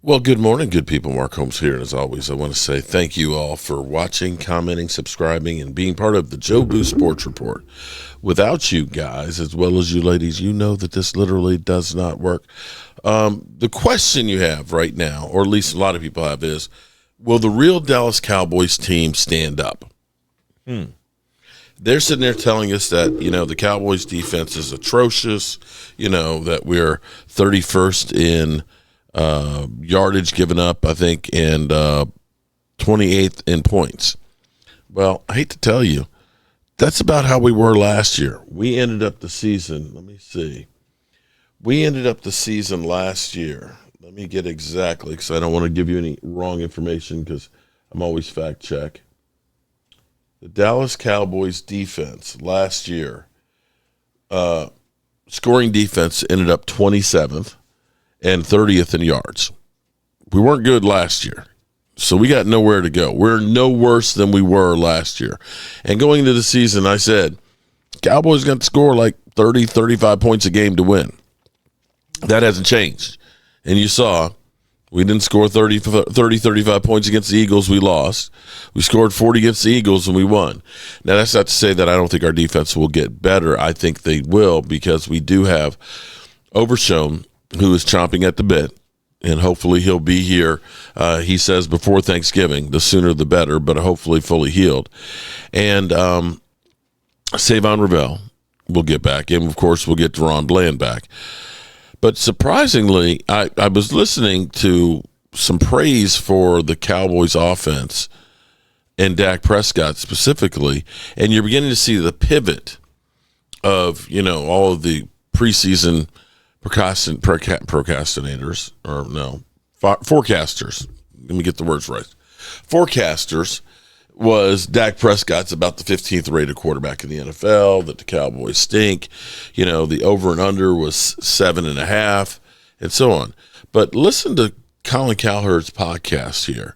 Well, good morning, good people. Mark Holmes here. And as always, I want to say thank you all for watching, commenting, subscribing, and being part of the Joe Boo Sports Report. Without you guys, as well as you ladies, you know that this literally does not work. The question you have right now, or at least a lot of people have, is, will the real Dallas Cowboys team stand up? They're sitting there telling us that, the Cowboys defense is atrocious, that we're 31st in yardage given up, I think, and 28th in points. Well, I hate to tell you, that's about how we were last year. We ended up the season, we ended up the season last year. Let me get exactly, because I don't want to give you any wrong information, because I'm always fact check. The Dallas Cowboys defense last year, scoring defense, ended up 27th and 30th in yards. We weren't good last year, so we got nowhere to go. We're no worse than we were last year. And going into the season, I said, Cowboys got to score like 30, 35 points a game to win. That hasn't changed. And you saw, we didn't score 30, 35 points against the Eagles. We lost. We scored 40 against the Eagles, and we won. Now, that's not to say that I don't think our defense will get better. I think they will, because we do have Overshown, who is chomping at the bit, and hopefully he'll be here, he says, before Thanksgiving. The sooner the better, but hopefully fully healed. And Savon Ravel will get back, and, of course, we'll get Deron Bland back. But surprisingly, I was listening to some praise for the Cowboys offense and Dak Prescott specifically, and you're beginning to see the pivot of, all of the preseason procrastinators, or no, forecasters. Let me get the words right. Forecasters was Dak Prescott's about the 15th rated quarterback in the NFL, that the Cowboys stink. The over and under was 7.5, and so on. But listen to Colin Cowherd's podcast here,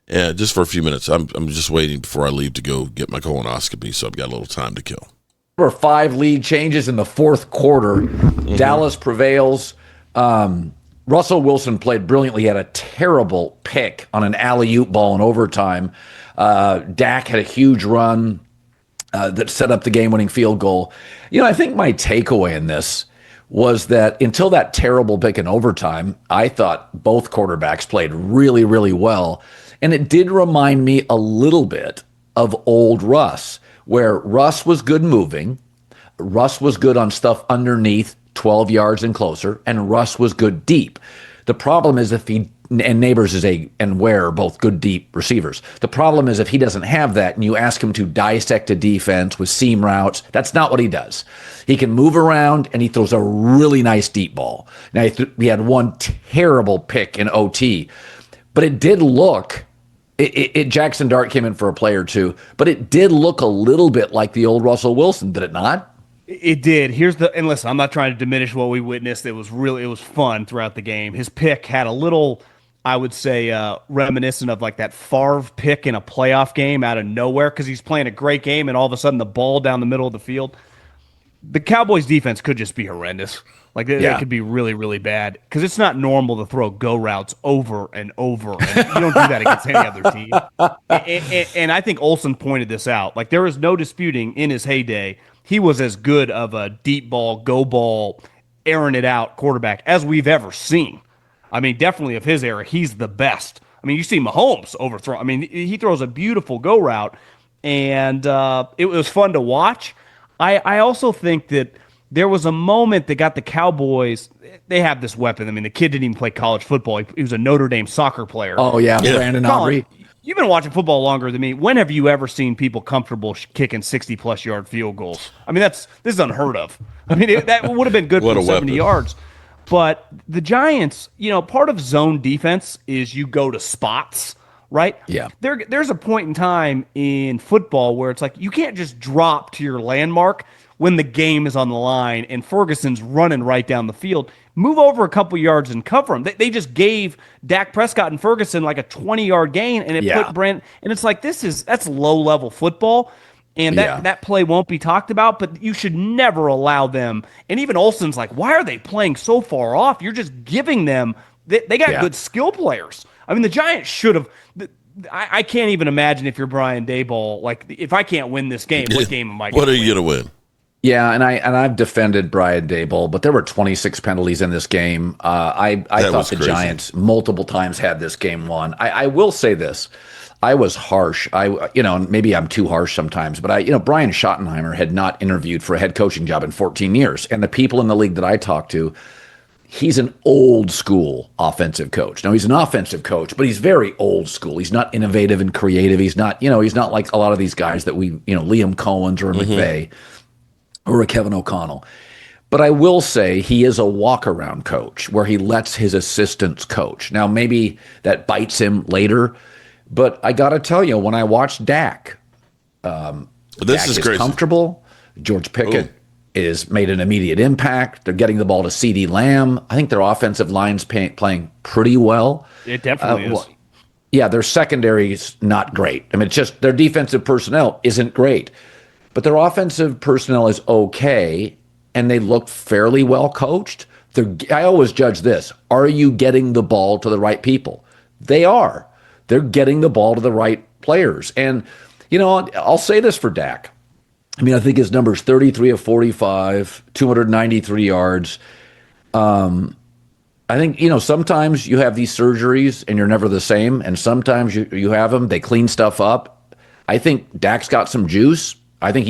and just for a few minutes. I'm just waiting before I leave to go get my colonoscopy, so I've got a little time to kill. There were 5 lead changes in the fourth quarter. Dallas prevails. Russell Wilson played brilliantly. He had a terrible pick on an alley-oop ball in overtime. Dak had a huge run that set up the game-winning field goal. I think my takeaway in this was that until that terrible pick in overtime, I thought both quarterbacks played really, really well. And it did remind me a little bit of old Russ, where Russ was good moving, Russ was good on stuff underneath 12 yards and closer, and Russ was good deep. The problem is and Neighbors and Ware are both good deep receivers. The problem is if he doesn't have that and you ask him to dissect a defense with seam routes, that's not what he does. He can move around, and he throws a really nice deep ball. Now, he had one terrible pick in OT, but it did look... Jackson Dart came in for a play or two, but it did look a little bit like the old Russell Wilson, did it not? It did. And listen, I'm not trying to diminish what we witnessed. It was fun throughout the game. His pick had a little, I would say, reminiscent of like that Favre pick in a playoff game out of nowhere, because he's playing a great game and all of a sudden the ball down the middle of the field. The Cowboys defense could just be horrendous. Like, that could be really, really bad, because it's not normal to throw go routes over and over. And you don't do that against any other team. And I think Olsen pointed this out. Like, there is no disputing in his heyday, he was as good of a deep ball, go ball, airing it out quarterback as we've ever seen. I mean, definitely of his era, he's the best. I mean, you see Mahomes overthrow. I mean, he throws a beautiful go route, and it was fun to watch. I also think that there was a moment that got the Cowboys. They have this weapon. I mean, the kid didn't even play college football. He was a Notre Dame soccer player. Oh, yeah. Brandon Aubrey. You've been watching football longer than me. When have you ever seen people comfortable kicking 60-plus yard field goals? I mean, this is unheard of. I mean, that would have been good for 70 yards. But the Giants, part of zone defense is you go to spots, right? Yeah. There's a point in time in football where it's like you can't just drop to your landmark when the game is on the line and Ferguson's running right down the field. Move over a couple yards and cover them. They just gave Dak Prescott and Ferguson like a 20-yard gain, and it put Brent. And it's like, that's low-level football, and that play won't be talked about, but you should never allow them. And even Olsen's like, why are they playing so far off? You're just giving them They got Yeah. good skill players. I mean, the Giants should have. I can't even imagine if you're Brian Daboll, like if I can't win this game, what game am I going What to are win? you going to win? Yeah, and I've defended Brian Daboll, but there were 26 penalties in this game. I That thought was the crazy. Giants multiple times had this game won. I will say this. I was harsh. Maybe I'm too harsh sometimes, but Brian Schottenheimer had not interviewed for a head coaching job in 14 years. And the people in the league that I talked to, he's an old school offensive coach. Now he's an offensive coach, but he's very old school. He's not innovative and creative. He's not like a lot of these guys that Liam Cohen's or McVay or a Kevin O'Connell. But I will say he is a walk-around coach where he lets his assistants coach. Now, maybe that bites him later, but I got to tell you, when I watched Dak, This Dak is crazy. comfortable. George Pickett is made an immediate impact. They're getting the ball to CeeDee Lamb. I think their offensive line's playing pretty well. It definitely is. Yeah, their secondary's not great. I mean, it's just their defensive personnel isn't great, but their offensive personnel is okay, and they look fairly well coached. I always judge this. Are you getting the ball to the right people? They are. They're getting the ball to the right players. And, I'll say this for Dak. I mean, I think his number's 33 of 45, 293 yards. I think, sometimes you have these surgeries and you're never the same. And sometimes you have them, they clean stuff up. I think Dak's got some juice. I think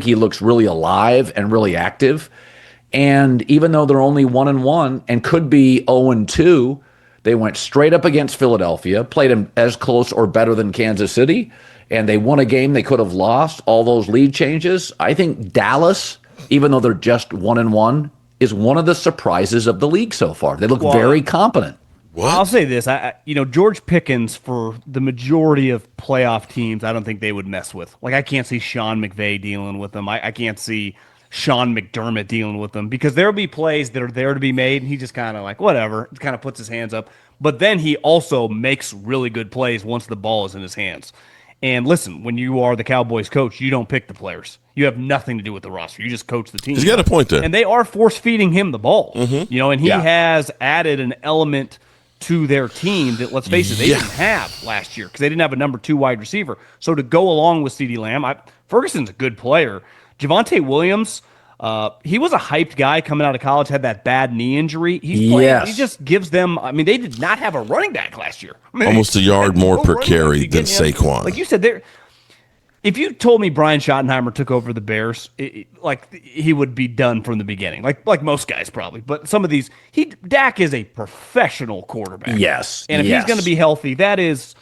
he looks really alive and really active. And even though they're only 1-1 and could be 0-2, they went straight up against Philadelphia, played them as close or better than Kansas City, and they won a game they could have lost. All those lead changes. I think Dallas, even though they're just 1-1, is one of the surprises of the league so far. They look very competent. What? I'll say this: George Pickens for the majority of playoff teams, I don't think they would mess with. Like, I can't see Sean McVay dealing with them. I can't see Sean McDermott dealing with them because there'll be plays that are there to be made, and he just kind of like whatever, kind of puts his hands up. But then he also makes really good plays once the ball is in his hands. And listen, when you are the Cowboys coach, you don't pick the players. You have nothing to do with the roster. You just coach the team. He's got a point there. And they are force feeding him the ball. And he has added an element to their team that, let's face it, they didn't have last year because they didn't have a number 2 wide receiver. So to go along with CeeDee Lamb, Ferguson's a good player. Javonte Williams, he was a hyped guy coming out of college, had that bad knee injury. He just gives them. I mean, they did not have a running back last year. I mean, Almost a yard more per running carry back to than get him. Saquon. Like you said, if you told me Brian Schottenheimer took over the Bears, he would be done from the beginning, like most guys probably. But some of these, Dak is a professional quarterback. Yes, and if he's going to be healthy, that is,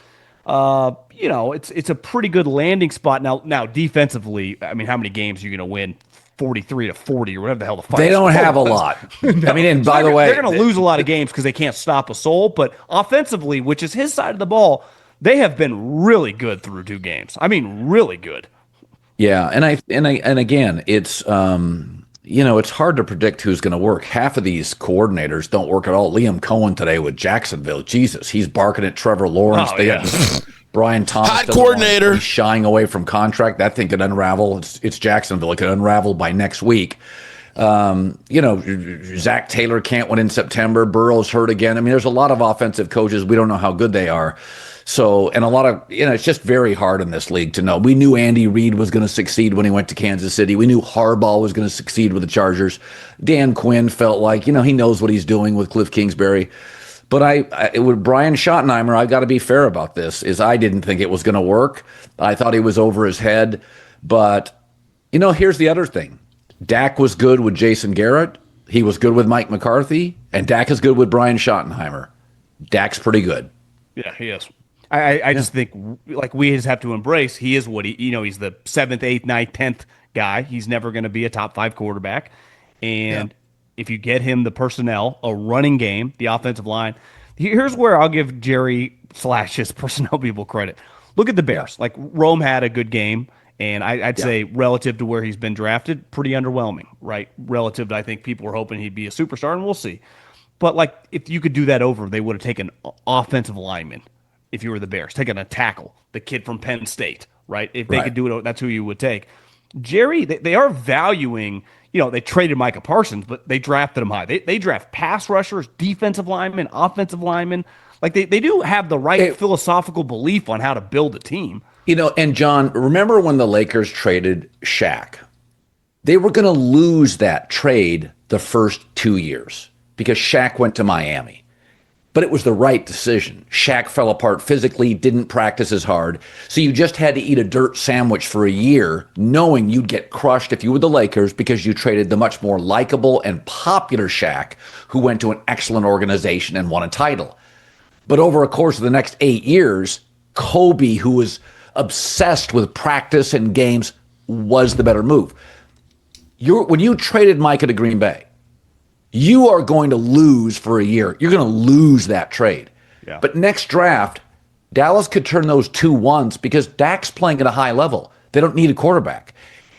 it's a pretty good landing spot. Now defensively, I mean, how many games are you going to win? 43-40 or whatever the hell the fuck. They don't have a lot. I mean, and by the way, they're going to lose a lot of games because they can't stop a soul. But offensively, which is his side of the ball, they have been really good through 2 games. I mean, really good. Yeah, and again, it's it's hard to predict who's going to work. Half of these coordinators don't work at all. Liam Cohen today with Jacksonville, Jesus, he's barking at Trevor Lawrence. Brian Thomas, hot coordinator, he's shying away from contract. That thing could unravel. It's Jacksonville. It could unravel by next week. Zach Taylor can't win in September. Burrow's hurt again. I mean, there's a lot of offensive coaches. We don't know how good they are. So, and a lot of, it's just very hard in this league to know. We knew Andy Reid was going to succeed when he went to Kansas City. We knew Harbaugh was going to succeed with the Chargers. Dan Quinn felt like, he knows what he's doing with Cliff Kingsbury. But with Brian Schottenheimer, I've got to be fair about this, is I didn't think it was going to work. I thought he was over his head. But, here's the other thing. Dak was good with Jason Garrett. He was good with Mike McCarthy. And Dak is good with Brian Schottenheimer. Dak's pretty good. Yeah, he is. I just think, like, we just have to embrace he is what he's the 7th, 8th, 9th, 10th guy. He's never going to be a top 5 quarterback. And if you get him the personnel, a running game, the offensive line, here's where I'll give Jerry / his personnel people credit. Look at the Bears. Like, Rome had a good game, and I'd say relative to where he's been drafted, pretty underwhelming, right? Relative to, I think people were hoping he'd be a superstar, and we'll see. But, like, if you could do that over, they would have taken offensive linemen if you were the Bears, taking a tackle, the kid from Penn State, right? If they could do it, that's who you would take. Jerry, they are valuing, they traded Micah Parsons, but they drafted him high. They draft pass rushers, defensive linemen, offensive linemen. Like they do have the right philosophical belief on how to build a team. And John, remember when the Lakers traded Shaq? They were going to lose that trade the first 2 years because Shaq went to Miami. But it was the right decision. Shaq fell apart physically, didn't practice as hard. So you just had to eat a dirt sandwich for a year, knowing you'd get crushed if you were the Lakers because you traded the much more likable and popular Shaq, who went to an excellent organization and won a title. But over a course of the next 8 years, Kobe, who was obsessed with practice and games, was the better move. When you traded Micah to Green Bay, you are going to lose for a year. You're going to lose that trade. Yeah. But next draft, Dallas could turn those 2-1s because Dak's playing at a high level. They don't need a quarterback.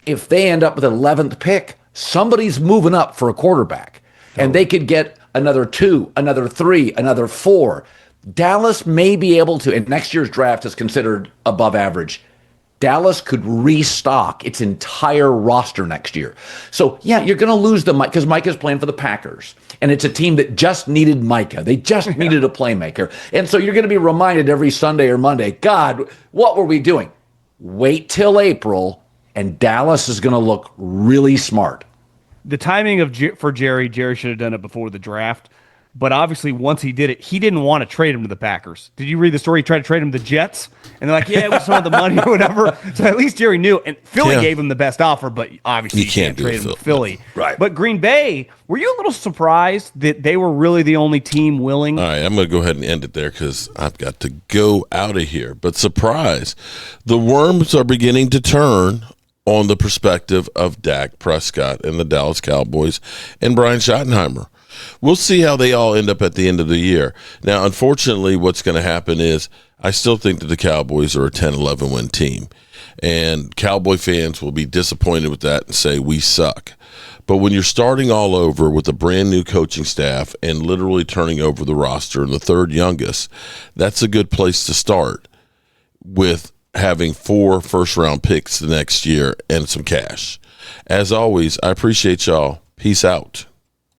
If they end up with an 11th pick, somebody's moving up for a quarterback. And they could get another 2, another 3, another 4. Dallas may be able to, and next year's draft is considered above average. Dallas could restock its entire roster next year. So, yeah, you're going to lose the Mike because Micah's playing for the Packers. And it's a team that just needed Micah. They just needed a playmaker. And so you're going to be reminded every Sunday or Monday, God, what were we doing? Wait till April, and Dallas is going to look really smart. The timing for Jerry should have done it before the draft. But obviously, once he did it, he didn't want to trade him to the Packers. Did you read the story? He tried to trade him to the Jets, and they're like, "Yeah, it was some of the money or whatever." So at least Jerry knew, and Philly gave him the best offer. But obviously, you can't trade him to Philly. Right. But Green Bay, were you a little surprised that they were really the only team willing? All right, I'm going to go ahead and end it there because I've got to go out of here. But surprise, the worms are beginning to turn on the perspective of Dak Prescott and the Dallas Cowboys and Brian Schottenheimer. We'll see how they all end up at the end of the year. Now, unfortunately, what's going to happen is I still think that the Cowboys are a 10-11 win team. And Cowboy fans will be disappointed with that and say, we suck. But when you're starting all over with a brand new coaching staff and literally turning over the roster and the third youngest, that's a good place to start with having 4 first-round picks the next year and some cash. As always, I appreciate y'all. Peace out.